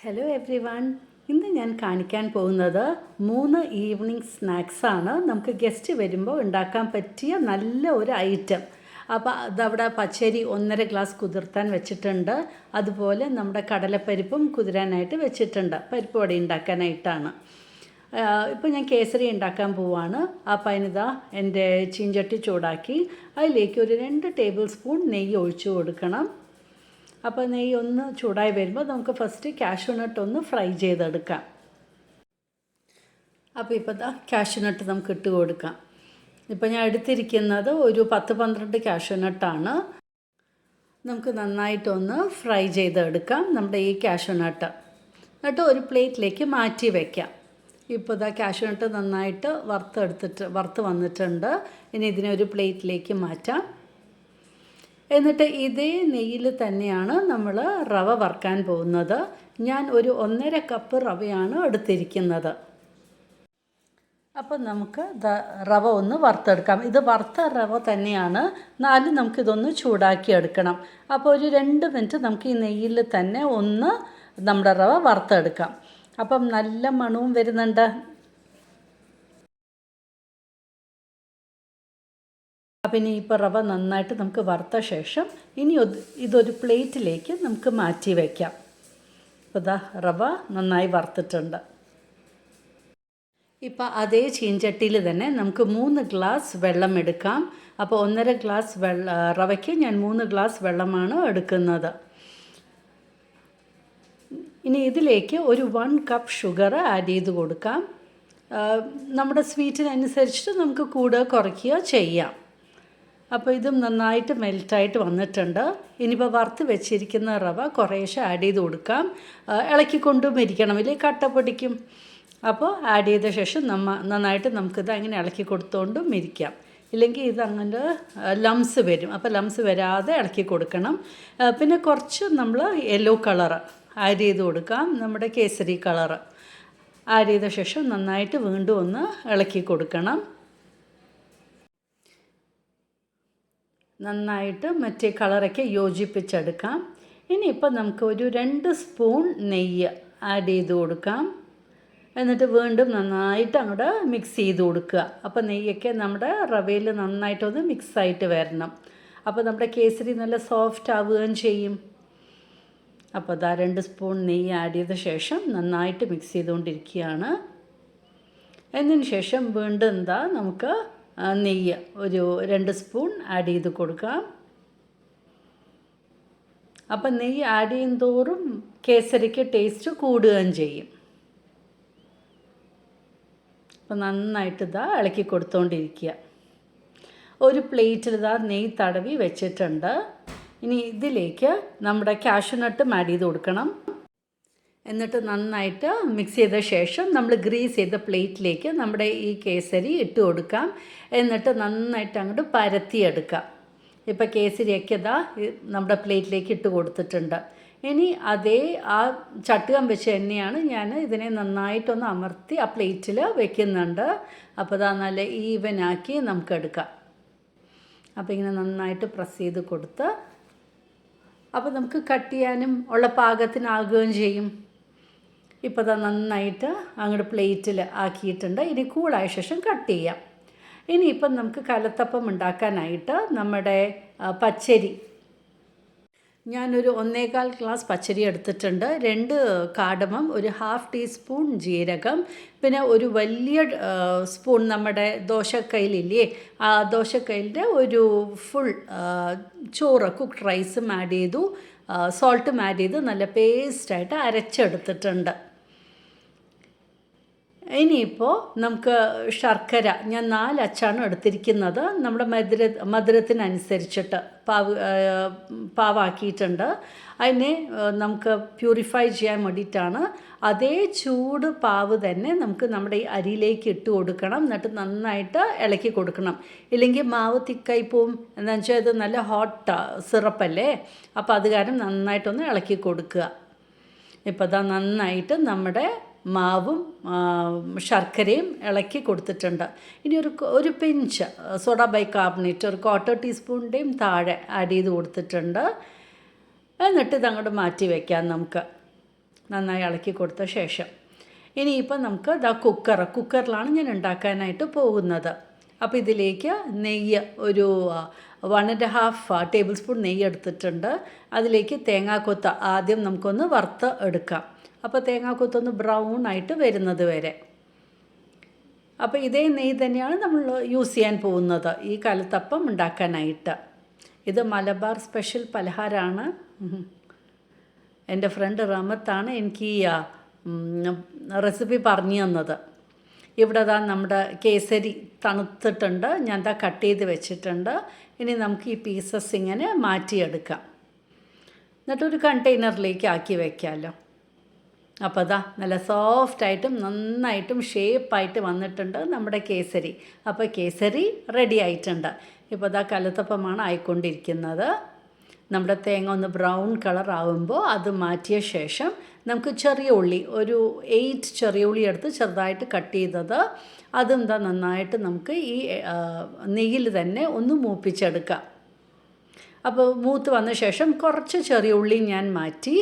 Hello every one. ഇന്ന് ഞാൻ കാണിക്കാൻ പോകുന്നത് 3 ഈവനിങ് സ്നാക്സാണ്. നമുക്ക് ഗസ്റ്റ് വരുമ്പോൾ ഉണ്ടാക്കാൻ പറ്റിയ നല്ല ഒരു ഐറ്റം. അപ്പോൾ അതവിടെ പച്ചരി 1.5 ഗ്ലാസ് കുതിർത്താൻ വെച്ചിട്ടുണ്ട്. അതുപോലെ നമ്മുടെ കടലപ്പരിപ്പും കുതിരാനായിട്ട് വെച്ചിട്ടുണ്ട്, പരിപ്പ് വട ഉണ്ടാക്കാനായിട്ടാണ്. ഇപ്പോൾ ഞാൻ കേസരി ഉണ്ടാക്കാൻ പോവാണ്. അപ്പോൾ അതിനിതാ എൻ്റെ ചീഞ്ചട്ടി ചൂടാക്കി അതിലേക്ക് ഒരു 2 ടേബിൾ സ്പൂൺ നെയ്യ് ഒഴിച്ചു കൊടുക്കണം. അപ്പോൾ നെയ്യ് ഒന്ന് ചൂടായി വരുമ്പോൾ നമുക്ക് ഫസ്റ്റ് കാഷ്യൂനട്ട് ഒന്ന് ഫ്രൈ ചെയ്തെടുക്കാം. അപ്പോൾ ഇപ്പോൾ കാഷ്യൂനട്ട് നമുക്ക് ഇട്ട് കൊടുക്കാം. ഇപ്പോൾ ഞാൻ എടുത്തിരിക്കുന്നത് ഒരു 10-12 കാഷ്യൂനട്ടാണ്. നമുക്ക് നന്നായിട്ടൊന്ന് ഫ്രൈ ചെയ്തെടുക്കാം നമ്മുടെ ഈ കാഷ്യൂനട്ട്. എന്നിട്ട് ഒരു പ്ലേറ്റിലേക്ക് മാറ്റി വയ്ക്കാം. ഇപ്പോൾ കാഷ്യൂനട്ട് നന്നായിട്ട് വറുത്ത് വന്നിട്ടുണ്ട്. ഇനി ഇതിനെ ഒരു പ്ലേറ്റിലേക്ക് മാറ്റാം. എന്നിട്ട് ഇതേ നെയ്യിൽ തന്നെയാണ് നമ്മൾ റവ വറുക്കാൻ പോകുന്നത്. ഞാൻ ഒരു 1.5 കപ്പ് റവയാണ് എടുത്തിരിക്കുന്നത്. അപ്പം നമുക്ക് റവ ഒന്ന് വറുത്തെടുക്കാം. ഇത് വറുത്ത റവ തന്നെയാണ്, എന്നാലും നമുക്കിതൊന്ന് ചൂടാക്കി എടുക്കണം. അപ്പോൾ ഒരു 2 മിനിറ്റ് നമുക്ക് ഈ നെയ്യിൽ തന്നെ ഒന്ന് നമ്മുടെ റവ വറുത്തെടുക്കാം. അപ്പം നല്ല മണവും വരുന്നുണ്ട്. അപ്പം ഇനി ഇപ്പോൾ റവ നന്നായിട്ട് നമുക്ക് വറുത്ത ശേഷം ഇനി ഇതൊരു പ്ലേറ്റിലേക്ക് നമുക്ക് മാറ്റി വയ്ക്കാം. അപ്പോൾ റവ നന്നായി വറുത്തിട്ടുണ്ട്. ഇപ്പോൾ അതേ ചീഞ്ചട്ടിയിൽ തന്നെ നമുക്ക് 3 ഗ്ലാസ് വെള്ളം എടുക്കാം. അപ്പോൾ 1.5 ഗ്ലാസ് റവയ്ക്ക് ഞാൻ 3 ഗ്ലാസ് വെള്ളമാണ് എടുക്കുന്നത്. ഇനി ഇതിലേക്ക് ഒരു 1 കപ്പ് ഷുഗർ ആഡ് ചെയ്ത് കൊടുക്കാം. നമ്മുടെ സ്വീറ്റിനനുസരിച്ചിട്ട് നമുക്ക് കൂടുക കുറയ്ക്കുക ചെയ്യാം. അപ്പോൾ ഇതും നന്നായിട്ട് മെൽറ്റായിട്ട് വന്നിട്ടുണ്ട്. ഇനിയിപ്പോൾ വറുത്ത് വെച്ചിരിക്കുന്ന റവ കുറേശ്ശെ ആഡ് ചെയ്ത് കൊടുക്കാം. ഇളക്കിക്കൊണ്ടും ഇരിക്കണം, ഇല്ലെങ്കിൽ കട്ട പൊടിക്കും. അപ്പോൾ ആഡ് ചെയ്ത ശേഷം നന്നായിട്ട് നമുക്കിത് അങ്ങനെ ഇളക്കി കൊടുത്തുകൊണ്ടും ഇരിക്കാം. ഇല്ലെങ്കിൽ ഇതങ്ങനെ ലംസ് വരും. അപ്പോൾ ലംസ് വരാതെ ഇളക്കി കൊടുക്കണം. പിന്നെ കുറച്ച് നമ്മൾ യെല്ലോ കളറ് ആഡ് ചെയ്ത് കൊടുക്കാം, നമ്മുടെ കേസരി കളറ് ആഡ് ചെയ്ത ശേഷം നന്നായിട്ട് വീണ്ടും ഒന്ന് ഇളക്കി കൊടുക്കണം. നന്നായിട്ട് മറ്റേ കളറൊക്കെ യോജിപ്പിച്ചെടുക്കാം. ഇനിയിപ്പോൾ നമുക്ക് ഒരു 2 സ്പൂൺ നെയ്യ് ആഡ് ചെയ്ത് കൊടുക്കാം. എന്നിട്ട് വീണ്ടും നന്നായിട്ട് അങ്ങോട്ട് മിക്സ് ചെയ്ത് കൊടുക്കുക. അപ്പോൾ നെയ്യൊക്കെ നമ്മുടെ റവയിൽ നന്നായിട്ടൊന്ന് മിക്സായിട്ട് വരണം. അപ്പോൾ നമ്മുടെ കേസരി നല്ല സോഫ്റ്റ് ആവുകയും ചെയ്യും. അപ്പോൾ 2 സ്പൂൺ നെയ്യ് ആഡ് ചെയ്ത ശേഷം നന്നായിട്ട് മിക്സ് ചെയ്തുകൊണ്ടിരിക്കുകയാണ്. എന്നതിന് ശേഷം വീണ്ടും നമുക്ക് നെയ്യ് ഒരു 2 സ്പൂൺ ആഡ് ചെയ്ത് കൊടുക്കാം. അപ്പം നെയ്യ് ആഡ് ചെയ്യും തോറും കേസരിക്ക് ടേസ്റ്റ് കൂടുകയും ചെയ്യും. അപ്പം നന്നായിട്ട് ഇളക്കി കൊടുത്തുകൊണ്ടിരിക്കുക. ഒരു പ്ലേറ്റിൽ നെയ്യ് തടവി വെച്ചിട്ടുണ്ട്. ഇനി ഇതിലേക്ക് നമ്മുടെ കാഷ്യൂനട്ടും ആഡ് ചെയ്ത് കൊടുക്കണം. എന്നിട്ട് നന്നായിട്ട് മിക്സ് ചെയ്ത ശേഷം നമ്മൾ ഗ്രീസ് ചെയ്ത പ്ലേറ്റിലേക്ക് നമ്മുടെ ഈ കേസരി ഇട്ട് കൊടുക്കാം. എന്നിട്ട് നന്നായിട്ട് അങ്ങോട്ട് പരത്തിയെടുക്കാം. ഇപ്പോൾ കേസരിയൊക്കെ നമ്മുടെ പ്ലേറ്റിലേക്ക് ഇട്ട് കൊടുത്തിട്ടുണ്ട്. ഇനി അതേ ആ ചട്ടുകം വെച്ച് തന്നെയാണ് ഞാൻ ഇതിനെ നന്നായിട്ടൊന്ന് അമർത്തി ആ പ്ലേറ്റിൽ വെക്കുന്നുണ്ട്. അപ്പോൾ നല്ല ഈവനാക്കി നമുക്കെടുക്കാം. അപ്പോൾ ഇങ്ങനെ നന്നായിട്ട് പ്രസ് ചെയ്ത് കൊടുത്ത് അപ്പോൾ നമുക്ക് കട്ട് ചെയ്യാനും ഉള്ള പാകത്തിനാകുകയും ചെയ്യും. ഇപ്പോൾ നന്നായിട്ട് അങ്ങോട്ട് പ്ലേറ്റിൽ ആക്കിയിട്ടുണ്ട്. ഇനി കൂളായ ശേഷം കട്ട് ചെയ്യാം. ഇനിയിപ്പം നമുക്ക് കലത്തപ്പം ഉണ്ടാക്കാനായിട്ട് നമ്മുടെ പച്ചരി, ഞാനൊരു 1.25 ഗ്ലാസ് പച്ചരി എടുത്തിട്ടുണ്ട്. 2 കാടമം, ഒരു 1/2 ടീസ്പൂൺ ജീരകം, പിന്നെ ഒരു വലിയ സ്പൂൺ നമ്മുടെ ദോശക്കയിലില്ലേ, ആ ദോശക്കയിലിൻ്റെ ഒരു ഫുൾ ചോറ് കുക്ക്ഡ് റൈസും ആഡ് ചെയ്തു, സോൾട്ടും ആഡ് ചെയ്ത് നല്ല പേസ്റ്റായിട്ട് അരച്ചെടുത്തിട്ടുണ്ട്. ഇനിയിപ്പോൾ നമുക്ക് ശർക്കര, ഞാൻ 4 അച്ചാണ് എടുത്തിരിക്കുന്നത്. നമ്മുടെ മധുരത്തിനനുസരിച്ചിട്ട് പാവാക്കിയിട്ടുണ്ട്. അതിനെ നമുക്ക് പ്യൂരിഫൈ ചെയ്യാൻ വേണ്ടിയിട്ടാണ്. അതേ ചൂട് പാവ് തന്നെ നമുക്ക് നമ്മുടെ ഈ അരിയിലേക്ക് ഇട്ട് കൊടുക്കണം. എന്നിട്ട് നന്നായിട്ട് ഇളക്കി കൊടുക്കണം. ഇല്ലെങ്കിൽ മാവ് തിക്കായി പോവും. എന്താണെന്ന് വെച്ചാൽ ഇത് നല്ല ഹോട്ട് സിറപ്പല്ലേ, അപ്പോൾ അത് കാരണം നന്നായിട്ടൊന്ന് ഇളക്കി കൊടുക്കുക. ഇപ്പോൾ നന്നായിട്ട് നമ്മുടെ മാവും ശർക്കരയും ഇളക്കി കൊടുത്തിട്ടുണ്ട്. ഇനി ഒരു പിഞ്ച് സോഡ ബൈകാർബണേറ്റ്, ഒരു 1/4 ടീസ്പൂണിൻ്റെയും താഴെ ആഡ് ചെയ്ത് കൊടുത്തിട്ടുണ്ട്. എന്നിട്ട് ഇതങ്ങോട്ട് മാറ്റി വയ്ക്കാം നമുക്ക്. നന്നായി ഇളക്കി കൊടുത്ത ശേഷം ഇനിയിപ്പോൾ നമുക്ക് കുക്കറിലാണ് ഞാൻ ഉണ്ടാക്കാനായിട്ട് പോകുന്നത്. അപ്പോൾ ഇതിലേക്ക് നെയ്യ് ഒരു 1½ ടേബിൾ സ്പൂൺ നെയ്യ് എടുത്തിട്ടുണ്ട്. അതിലേക്ക് തേങ്ങാക്കൊത്ത് ആദ്യം നമുക്കൊന്ന് വറുത്ത് എടുക്കാം. അപ്പോൾ തേങ്ങാക്കൊത്തൊന്ന് ബ്രൗൺ ആയിട്ട് വരുന്നത് വരെ. അപ്പോൾ ഇതേ നെയ്യ് തന്നെയാണ് നമ്മൾ യൂസ് ചെയ്യാൻ പോകുന്നത് ഈ കലത്തപ്പം ഉണ്ടാക്കാനായിട്ട്. ഇത് മലബാർ സ്പെഷ്യൽ പലഹാരമാണ്. എൻ്റെ ഫ്രണ്ട് റമത്താണ് എനിക്ക് ഈ റെസിപ്പി പറഞ്ഞു തന്നത്. ഇവിടെ നമ്മുടെ കേസരി തണുത്തിട്ടുണ്ട്, ഞാൻ കട്ട് ചെയ്ത് വെച്ചിട്ടുണ്ട്. ഇനി നമുക്ക് ഈ പീസസ് ഇങ്ങനെ മാറ്റിയെടുക്കാം, എന്നിട്ടൊരു കണ്ടെയ്നറിലേക്ക് ആക്കി വയ്ക്കാമല്ലോ. അപ്പോൾ നല്ല സോഫ്റ്റായിട്ടും നന്നായിട്ടും ഷേപ്പായിട്ട് വന്നിട്ടുണ്ട് നമ്മുടെ കേസരി. അപ്പോൾ കേസരി റെഡി ആയിട്ടുണ്ട്. ഇപ്പോൾ കലത്തപ്പമാണ് ആയിക്കൊണ്ടിരിക്കുന്നത്. നമ്മുടെ തേങ്ങ ഒന്ന് ബ്രൗൺ കളർ ആകുമ്പോൾ അത് മാറ്റിയ ശേഷം നമുക്ക് ചെറിയ ഉള്ളി ഒരു 8 ചെറിയ ഉള്ളി എടുത്ത് ചെറുതായിട്ട് കട്ട് ചെയ്തത് അതും നന്നായിട്ട് നമുക്ക് ഈ നെയ്യിൽ തന്നെ ഒന്ന് മൂപ്പിച്ചെടുക്കാം. അപ്പോൾ മൂത്ത് വന്ന ശേഷം കുറച്ച് ചെറിയ ഉള്ളി ഞാൻ മാറ്റി.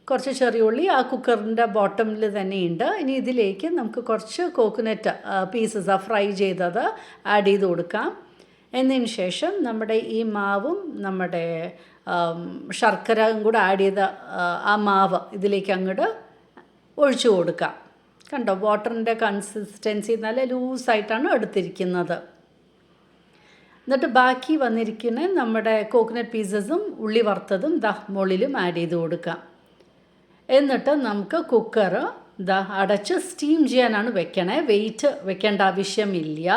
കുറച്ച് ചെറിയ ഉള്ളി ആ കുക്കറിൻ്റെ ബോട്ടമിൽ തന്നെയുണ്ട്. ഇനി ഇതിലേക്ക് നമുക്ക് കുറച്ച് കോക്കനട്ട് പീസസ് ഫ്രൈ ചെയ്തത് ആഡ് ചെയ്ത് കൊടുക്കാം. എന്നതിന് ശേഷം നമ്മുടെ ഈ മാവും നമ്മുടെ ശർക്കരയും കൂടെ ആഡ് ചെയ്ത ആ മാവ് ഇതിലേക്ക് അങ്ങോട്ട് ഒഴിച്ചു കൊടുക്കാം. കണ്ടോ, വാട്ടറിൻ്റെ കൺസിസ്റ്റൻസി നല്ല ലൂസായിട്ടാണ് എടുത്തിരിക്കുന്നത്. എന്നിട്ട് ബാക്കി വന്നിരിക്കുന്ന നമ്മുടെ കോക്കനട്ട് പീസസും ഉള്ളി വറുത്തതും മുകളിലും ആഡ് ചെയ്ത് കൊടുക്കാം. എന്നിട്ട് നമുക്ക് കുക്കർ അടച്ച് സ്റ്റീം ചെയ്യാനാണ് വെക്കണേ. വെയിറ്റ് വെക്കേണ്ട ആവശ്യമില്ല.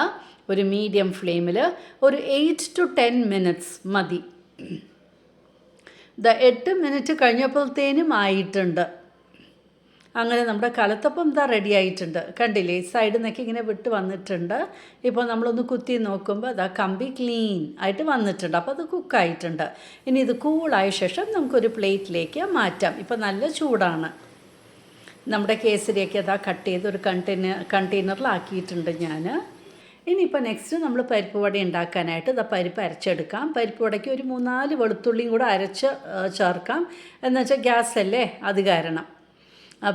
ഒരു മീഡിയം ഫ്ലെയിമിൽ ഒരു 8 to 10 മിനിറ്റ്സ് മതി. 8 മിനിറ്റ് കഴിഞ്ഞപ്പോഴത്തേനും ആയിട്ടുണ്ട്. അങ്ങനെ നമ്മുടെ കലത്തപ്പം റെഡി ആയിട്ടുണ്ട്. കണ്ടില്ലേ, സൈഡിൽ നിന്നൊക്കെ ഇങ്ങനെ വിട്ട് വന്നിട്ടുണ്ട്. ഇപ്പോൾ നമ്മളൊന്ന് കുത്തി നോക്കുമ്പോൾ കമ്പി ക്ലീൻ ആയിട്ട് വന്നിട്ടുണ്ട്. അപ്പോൾ അത് കുക്കായിട്ടുണ്ട്. ഇനി ഇത് കൂളായ ശേഷം നമുക്കൊരു പ്ലേറ്റിലേക്ക് മാറ്റാം. ഇപ്പോൾ നല്ല ചൂടാണ്. നമ്മുടെ കേസരിയൊക്കെ കട്ട് ചെയ്ത് ഒരു കണ്ടെയ്നറിലാക്കിയിട്ടുണ്ട് ഞാൻ. ഇനിയിപ്പോൾ നെക്സ്റ്റ് നമ്മൾ പരിപ്പ് വട ഉണ്ടാക്കാനായിട്ട് പരിപ്പ് അരച്ചെടുക്കാം. പരിപ്പ് വടയ്ക്ക് ഒരു 3-4 വെളുത്തുള്ളിയും കൂടെ അരച്ച് ചേർക്കാം. എന്നുവെച്ചാൽ ഗ്യാസ് അല്ലേ, അത് കാരണം.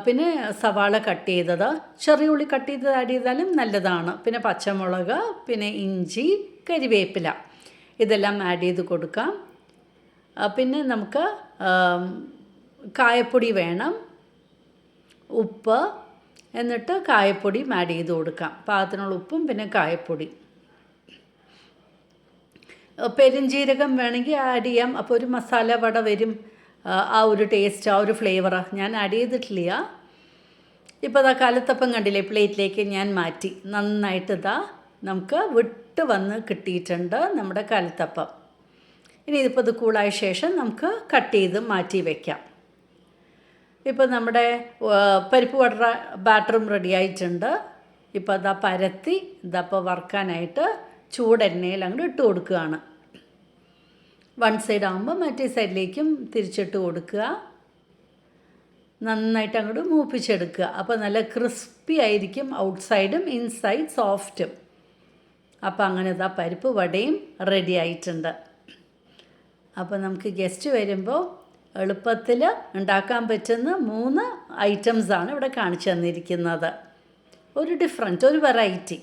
പിന്നെ സവാള കട്ട് ചെയ്തത്, ചെറിയ ഉള്ളി കട്ട് ചെയ്ത് ആഡ് ചെയ്താലും നല്ലതാണ്. പിന്നെ പച്ചമുളക്, പിന്നെ ഇഞ്ചി, കരിവേപ്പില ഇതെല്ലാം ആഡ് ചെയ്ത് കൊടുക്കാം. പിന്നെ നമുക്ക് കായപ്പൊടി വേണം, ഉപ്പ്, എന്നിട്ട് കായപ്പൊടി ആഡ് ചെയ്ത് കൊടുക്കാം. പാകത്തിനുള്ള ഉപ്പും പിന്നെ കായപ്പൊടി. പെരുംജീരകം വേണമെങ്കിൽ ആഡ് ചെയ്യാം. അപ്പോൾ ഒരു മസാല വട വരും, ആ ഒരു ടേസ്റ്റ്, ആ ഒരു ഫ്ലേവർ. ഞാൻ ആഡ് ചെയ്തിട്ടില്ല. ഇപ്പോൾ കലത്തപ്പം കണ്ടില്ലേ, പ്ലേറ്റിലേക്ക് ഞാൻ മാറ്റി. നന്നായിട്ട് നമുക്ക് വിട്ട് വന്ന് കിട്ടിയിട്ടുണ്ട് നമ്മുടെ കലത്തപ്പം. ഇനി ഇതിപ്പോൾ ഇത് കൂളായ ശേഷം നമുക്ക് കട്ട് ചെയ്ത് മാറ്റി വയ്ക്കാം. ഇപ്പോൾ നമ്മുടെ പരിപ്പ് വട ബാറ്ററും റെഡി ആയിട്ടുണ്ട്. ഇപ്പോൾ പരത്തി ഇപ്പോൾ വറുക്കാനായിട്ട് ചൂടെണ്ണയിൽ അങ്ങോട്ട് ഇട്ട് കൊടുക്കുകയാണ്. വൺ സൈഡ് ആകുമ്പോൾ മറ്റേ സൈഡിലേക്കും തിരിച്ചിട്ട് കൊടുക്കുക. നന്നായിട്ട് അങ്ങോട്ട് മൂപ്പിച്ചെടുക്കുക. അപ്പോൾ നല്ല ക്രിസ്പി ആയിരിക്കും, ഔട്ട് സൈഡും ഇൻസൈഡ് സോഫ്റ്റും. അപ്പോൾ അങ്ങനെ പരിപ്പ് വടയും റെഡി ആയിട്ടുണ്ട്. അപ്പോൾ നമുക്ക് ഗസ്റ്റ് വരുമ്പോൾ എളുപ്പത്തിൽ ഉണ്ടാക്കാൻ പറ്റുന്ന 3 ഐറ്റംസാണ് ഇവിടെ കാണിച്ചു തന്നിരിക്കുന്നത്. ഒരു ഡിഫറൻറ്റ്, ഒരു വെറൈറ്റി.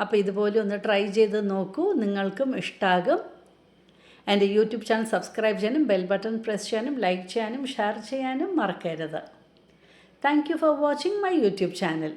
അപ്പോൾ ഇതുപോലെ ഒന്ന് ട്രൈ ചെയ്ത് നോക്കൂ, നിങ്ങൾക്കും ഇഷ്ടമാകും. എൻ്റെ യൂട്യൂബ് ചാനൽ സബ്സ്ക്രൈബ് ചെയ്യാനും ബെൽ ബട്ടൺ പ്രസ് ചെയ്യാനും ലൈക്ക് ചെയ്യാനും ഷെയർ ചെയ്യാനും മറക്കരുത്. Thank you for watching my YouTube channel.